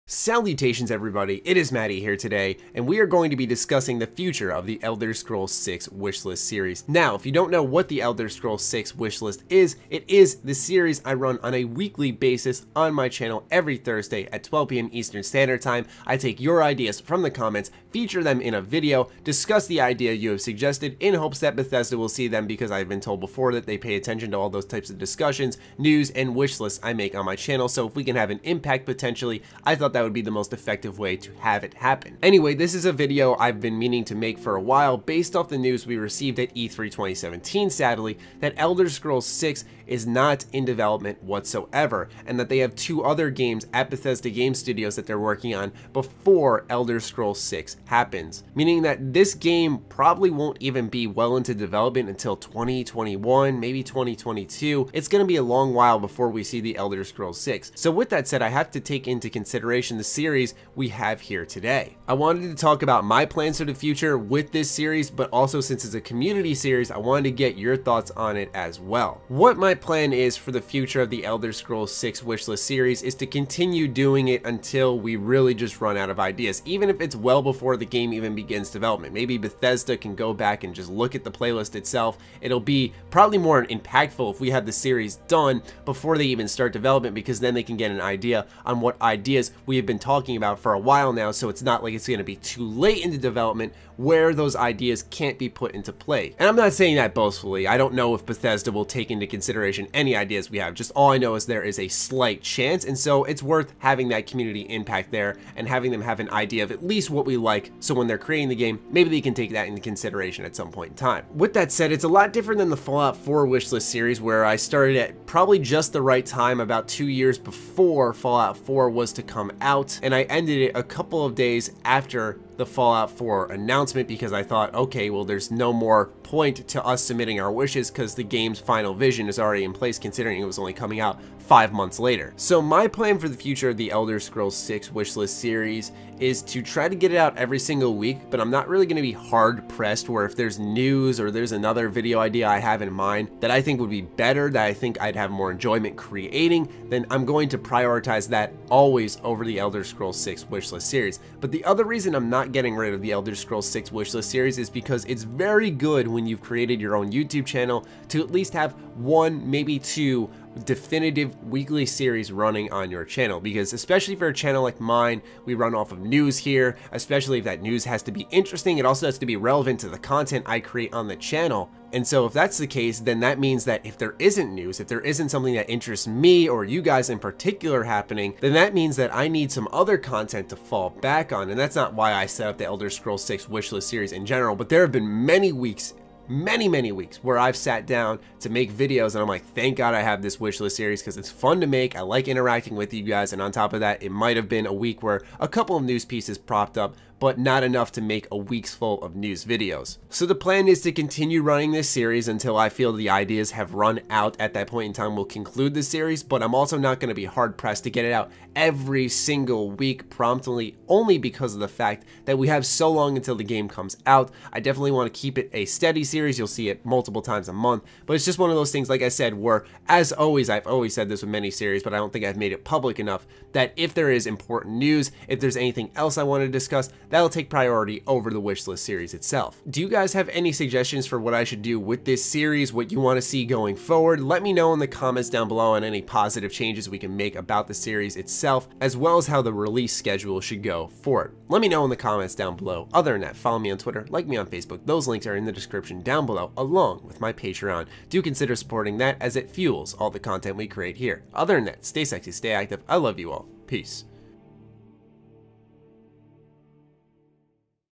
Salutations everybody, it is Matty here today, and we are going to be discussing the future of the Elder Scrolls 6 Wishlist series. Now, if you don't know what the Elder Scrolls 6 Wishlist is, it is the series I run on a weekly basis on my channel every Thursday at 12 p.m. Eastern Standard Time. I take your ideas from the comments, feature them in a video, discuss the idea you have suggested in hopes that Bethesda will see them, because I've been told before that they pay attention to all those types of discussions, news, and wish lists I make on my channel. So if we can have an impact potentially, I thought that would be the most effective way to have it happen. Anyway, this is a video I've been meaning to make for a while based off the news we received at E3 2017, sadly, that Elder Scrolls 6 is not in development whatsoever, and that they have two other games at Bethesda Game Studios that they're working on before Elder Scrolls 6 happens. Meaning that this game probably won't even be well into development until 2021, maybe 2022. It's going to be a long while before we see the Elder Scrolls 6. So with that said, I have to take into consideration the series we have here today. I wanted to talk about my plans for the future with this series, but also since it's a community series, I wanted to get your thoughts on it as well. What my plan is for the future of the Elder Scrolls 6 Wishlist series is to continue doing it until we really just run out of ideas, even if it's well before the game even begins development. Maybe Bethesda can go back and just look at the playlist itself. It'll be probably more impactful if we have the series done before they even start development, because then they can get an idea on what ideas we have been talking about for a while now, so it's not like it's going to be too late into development where those ideas can't be put into play. And I'm not saying that boastfully. I don't know if Bethesda will take into consideration any ideas we have. Just all I know is there is a slight chance, and so it's worth having that community impact there and having them have an idea of at least what we like, so when they're creating the game, maybe they can take that into consideration at some point in time. With that said, it's a lot different than the Fallout 4 wishlist series, where I started at probably just the right time, about 2 years before Fallout 4 was to come out, and I ended it a couple of days after the Fallout 4 announcement, because I thought, okay, well, there's no more point to us submitting our wishes because the game's final vision is already in place, considering it was only coming out 5 months later. So my plan for the future of the Elder Scrolls 6 wishlist series is to try to get it out every single week, but I'm not really going to be hard pressed where if there's news or there's another video idea I have in mind that I think would be better, that I think I'd have more enjoyment creating, then I'm going to prioritize that always over the Elder Scrolls 6 wishlist series. But the other reason I'm not getting rid of the Elder Scrolls 6 wishlist series is because it's very good when you've created your own YouTube channel to at least have one, maybe two definitive weekly series running on your channel, because especially for a channel like mine, we run off of news here, especially if that news has to be interesting. It also has to be relevant to the content I create on the channel. And so if that's the case, then that means that if there isn't news, if there isn't something that interests me or you guys in particular happening, then that means that I need some other content to fall back on. And that's not why I set up the Elder Scrolls 6 wishlist series in general, but there have been many weeks, many weeks where I've sat down to make videos and I'm like, thank God I have this wishlist series, because it's fun to make. I like interacting with you guys, and on top of that, it might have been a week where a couple of news pieces propped up, but not enough to make a week's full of news videos. So the plan is to continue running this series until I feel the ideas have run out. At that point in time, we'll conclude the series, but I'm also not going to be hard pressed to get it out every single week promptly, only because of the fact that we have so long until the game comes out. I definitely want to keep it a steady series. You'll see it multiple times a month, but it's just one of those things, like I said, where, as always, I've always said this with many series, but I don't think I've made it public enough, that if there is important news, if there's anything else I want to discuss, that'll take priority over the wishlist series itself. Do you guys have any suggestions for what I should do with this series, what you want to see going forward? Let me know in the comments down below on any positive changes we can make about the series itself, as well as how the release schedule should go for it. Let me know in the comments down below. Other than that, follow me on Twitter, like me on Facebook. Those links are in the description down below, along with my Patreon. Do consider supporting that, as it fuels all the content we create here. Other than that, stay sexy, stay active. I love you all. Peace.